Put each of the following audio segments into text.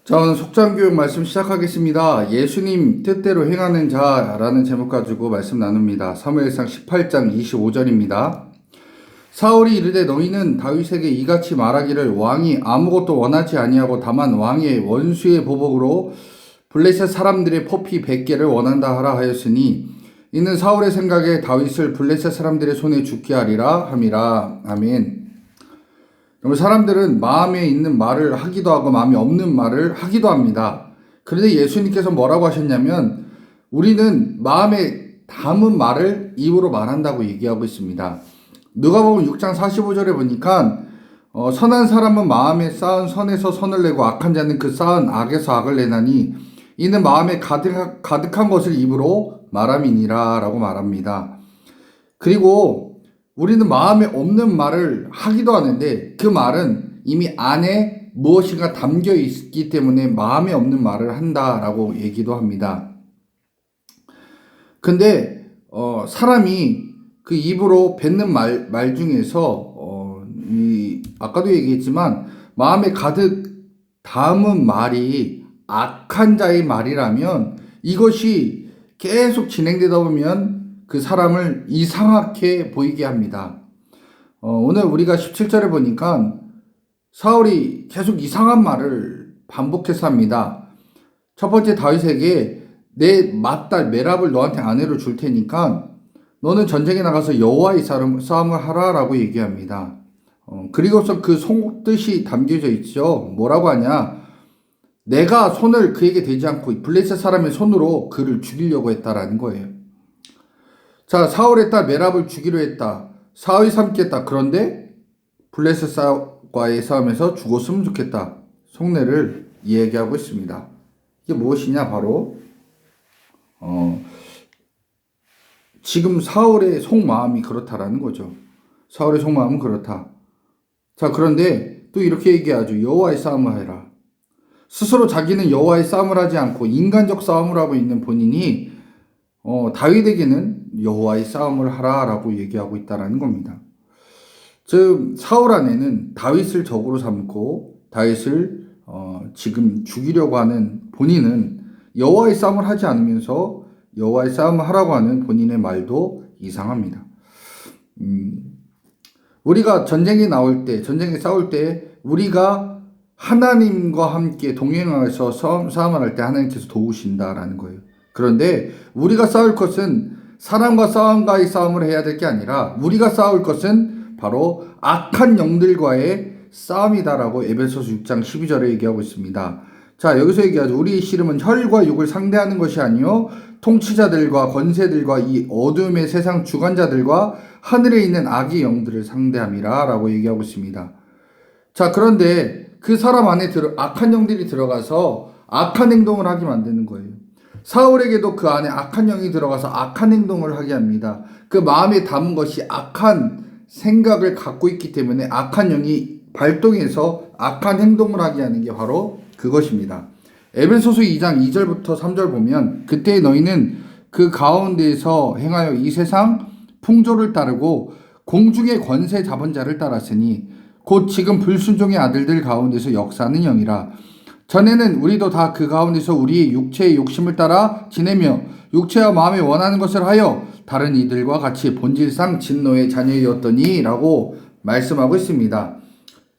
자, 오늘 속담교육 말씀 시작하겠습니다. 예수님 뜻대로 행하는 자라는 제목 가지고 말씀 나눕니다. 사무엘상 18장 25절입니다. 사울이 이르되 너희는 다윗에게 이같이 말하기를 왕이 아무것도 원하지 아니하고 다만 왕의 원수의 보복으로 블레셋 사람들의 포피 100개를 원한다 하라 하였으니 이는 사울의 생각에 다윗을 블레셋 사람들의 손에 죽게 하리라 함이라. 아멘. 사람들은 마음에 있는 말을 하기도 하고 마음에 없는 말을 하기도 합니다. 그런데 예수님께서 뭐라고 하셨냐면 우리는 마음에 담은 말을 입으로 말한다고 얘기하고 있습니다. 누가복음 6장 45절에 보니까 선한 사람은 마음에 쌓은 선에서 선을 내고 악한 자는 그 쌓은 악에서 악을 내나니 이는 마음에 가득한 것을 입으로 말함이니라 라고 말합니다. 그리고 우리는 마음에 없는 말을 하기도 하는데 그 말은 이미 안에 무엇인가 담겨 있기 때문에 마음에 없는 말을 한다라고 얘기도 합니다. 근데 사람이 그 입으로 뱉는 말 중에서 아까도 얘기했지만 마음에 가득 담은 말이 악한 자의 말이라면 이것이 계속 진행되다 보면 그 사람을 이상하게 보이게 합니다. 오늘 우리가 17절에 보니까 사울이 계속 이상한 말을 반복해서 합니다. 첫 번째 다윗에게 내 맏딸 메랍을 너한테 아내로 줄 테니까 너는 전쟁에 나가서 여호와의 싸움을 하라라고 얘기합니다. 그리고서 그 속뜻이 담겨져 있죠. 뭐라고 하냐? 내가 손을 그에게 대지 않고 블레셋 사람의 손으로 그를 죽이려고 했다라는 거예요. 자, 사울의 딸 메랍을 죽이려 했다. 사울이 삼겠다. 그런데 블레셋과의 싸움에서 죽었으면 좋겠다. 속내를 이야기하고 있습니다. 이게 무엇이냐? 바로 지금 사울의 속마음이 그렇다라는 거죠. 사울의 속마음은 그렇다. 자, 그런데 또 이렇게 얘기하죠. 여호와의 싸움을 해라. 스스로 자기는 여호와의 싸움을 하지 않고 인간적 싸움을 하고 있는 본인이 다윗에게는 여호와의 싸움을 하라라고 얘기하고 있다라는 겁니다. 즉 사울 안에는 다윗을 적으로 삼고 다윗을 지금 죽이려고 하는 본인은 여호와의 싸움을 하지 않으면서 여호와의 싸움을 하라고 하는 본인의 말도 이상합니다. 우리가 전쟁에 싸울 때 우리가 하나님과 함께 동행해서 싸움을 할 때 하나님께서 도우신다라는 거예요. 그런데 우리가 싸울 것은 사람과 싸움과의 싸움을 해야 될 게 아니라 우리가 싸울 것은 바로 악한 영들과의 싸움이다라고 에베소서 6장 12절에 얘기하고 있습니다. 자, 여기서 얘기하죠. 우리의 씨름은 혈과 육을 상대하는 것이 아니요 통치자들과 권세들과 이 어둠의 세상 주관자들과 하늘에 있는 악의 영들을 상대함이라 라고 얘기하고 있습니다. 자, 그런데 그 사람 안에 악한 영들이 들어가서 악한 행동을 하게 만드는 거예요. 사울에게도 그 안에 악한 영이 들어가서 악한 행동을 하게 합니다. 그 마음에 담은 것이 악한 생각을 갖고 있기 때문에 악한 영이 발동해서 악한 행동을 하게 하는 게 바로 그것입니다. 에베소서 2장 2절부터 3절 보면 그때 너희는 그 가운데에서 행하여 이 세상 풍조를 따르고 공중의 권세 잡은 자를 따랐으니 곧 지금 불순종의 아들들 가운데서 역사하는 영이라. 전에는 우리도 다 그 가운데서 우리의 육체의 욕심을 따라 지내며 육체와 마음에 원하는 것을 하여 다른 이들과 같이 본질상 진노의 자녀였더니 라고 말씀하고 있습니다.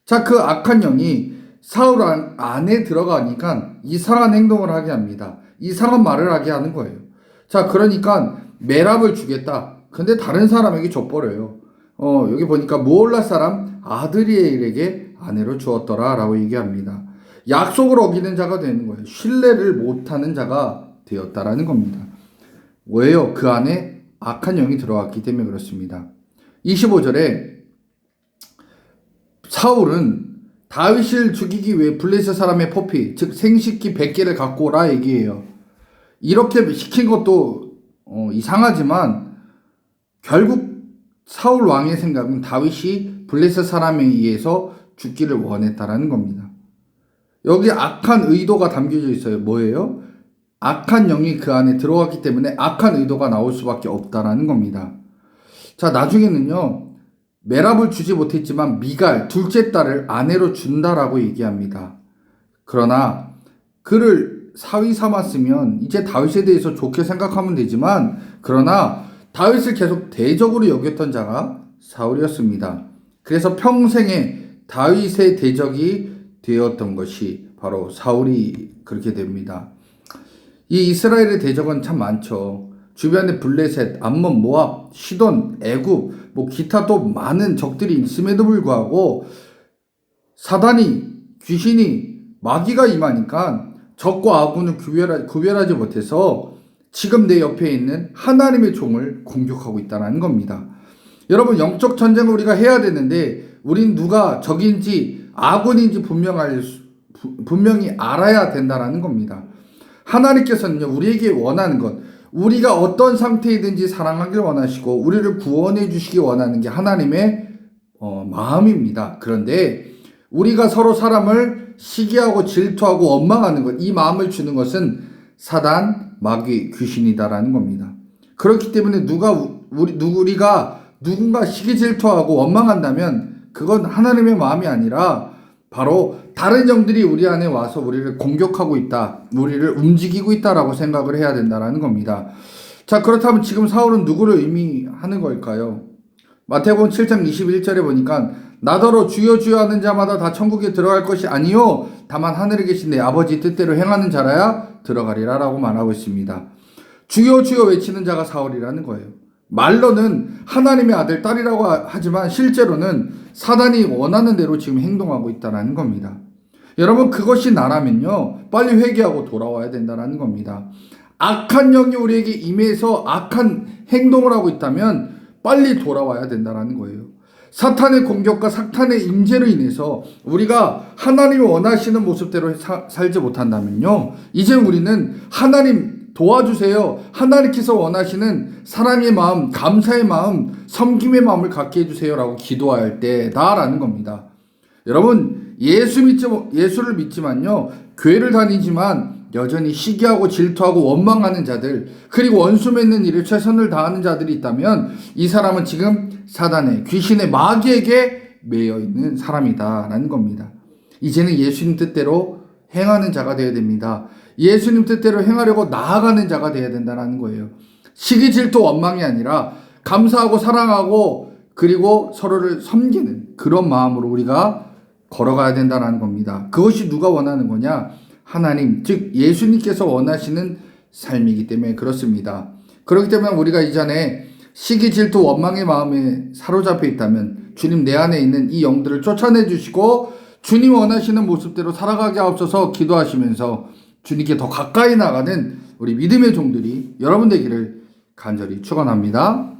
자, 그 악한 영이 사울 안에 들어가니까 이상한 행동을 하게 합니다. 이상한 말을 하게 하는 거예요. 자, 그러니까 메랍을 주겠다. 근데 다른 사람에게 줘버려요. 여기 보니까 무올라 사람 아드리엘에게 아내로 주었더라 라고 얘기합니다. 약속을 어기는 자가 되는 거예요. 신뢰를 못하는 자가 되었다라는 겁니다. 왜요? 그 안에 악한 영이 들어왔기 때문에 그렇습니다. 25절에 사울은 다윗을 죽이기 위해 블레셋 사람의 포피, 즉 생식기 100개를 갖고 오라 얘기해요. 이렇게 시킨 것도 이상하지만 결국 사울 왕의 생각은 다윗이 블레셋 사람에 의해서 죽기를 원했다라는 겁니다. 여기 악한 의도가 담겨져 있어요. 뭐예요? 악한 영이 그 안에 들어갔기 때문에 악한 의도가 나올 수밖에 없다라는 겁니다. 자, 나중에는요, 메랍을 주지 못했지만 미갈, 둘째 딸을 아내로 준다라고 얘기합니다. 그러나 그를 사위 삼았으면 이제 다윗에 대해서 좋게 생각하면 되지만, 그러나 다윗을 계속 대적으로 여겼던 자가 사울이었습니다. 그래서 평생에 다윗의 대적이 되었던 것이 바로 사울이 그렇게 됩니다. 이 이스라엘의 대적은 참 많죠. 주변에 블레셋, 암몬, 모압, 시돈, 애굽, 기타 또 많은 적들이 있음에도 불구하고 사단이, 귀신이, 마귀가 임하니까 적과 아군을 구별하지 못해서 지금 내 옆에 있는 하나님의 종을 공격하고 있다는 겁니다. 여러분, 영적 전쟁을 우리가 해야 되는데 우린 누가 적인지 아군인지 분명히 알아야 된다는 겁니다. 하나님께서는요, 우리에게 원하는 것, 우리가 어떤 상태이든지 사랑하길 원하시고 우리를 구원해 주시기 원하는 게 하나님의 마음입니다. 그런데 우리가 서로 사람을 시기하고 질투하고 원망하는 것, 이 마음을 주는 것은 사단, 마귀, 귀신이다라는 겁니다. 그렇기 때문에 우리가 누군가 시기 질투하고 원망한다면 그건 하나님의 마음이 아니라 바로 다른 영들이 우리 안에 와서 우리를 공격하고 있다, 우리를 움직이고 있다라고 생각을 해야 된다는 겁니다. 자, 그렇다면 지금 사울은 누구를 의미하는 걸까요? 마태복음 7장 21절에 보니까 나더러 주여 주여 하는 자마다 다 천국에 들어갈 것이 아니요 다만 하늘에 계신 내 아버지 뜻대로 행하는 자라야 들어가리라 라고 말하고 있습니다. 주여 주여 외치는 자가 사울이라는 거예요. 말로는 하나님의 아들, 딸이라고 하지만 실제로는 사단이 원하는 대로 지금 행동하고 있다는 겁니다. 여러분, 그것이 나라면요, 빨리 회개하고 돌아와야 된다는 겁니다. 악한 영이 우리에게 임해서 악한 행동을 하고 있다면 빨리 돌아와야 된다는 거예요. 사탄의 공격과 사탄의 임재로 인해서 우리가 하나님이 원하시는 모습대로 살지 못한다면요, 이제 우리는 하나님 도와주세요, 하나님께서 원하시는 사랑의 마음, 감사의 마음, 섬김의 마음을 갖게 해주세요 라고 기도할 때다라는 겁니다. 여러분, 예수를 믿지만요, 교회를 다니지만 여전히 시기하고 질투하고 원망하는 자들, 그리고 원수 맺는 일에 최선을 다하는 자들이 있다면 이 사람은 지금 사단의, 귀신의, 마귀에게 매여 있는 사람이다라는 겁니다. 이제는 예수님 뜻대로 행하는 자가 되어야 됩니다. 예수님 뜻대로 행하려고 나아가는 자가 되어야 된다는 거예요. 시기 질투 원망이 아니라 감사하고 사랑하고 그리고 서로를 섬기는 그런 마음으로 우리가 걸어가야 된다는 겁니다. 그것이 누가 원하는 거냐? 하나님, 즉 예수님께서 원하시는 삶이기 때문에 그렇습니다. 그렇기 때문에 우리가 이전에 시기 질투 원망의 마음에 사로잡혀 있다면 주님, 내 안에 있는 이 영들을 쫓아내 주시고 주님 원하시는 모습대로 살아가게 하옵소서 기도하시면서 주님께 더 가까이 나가는 우리 믿음의 종들이 여러분 되기를 간절히 축원합니다.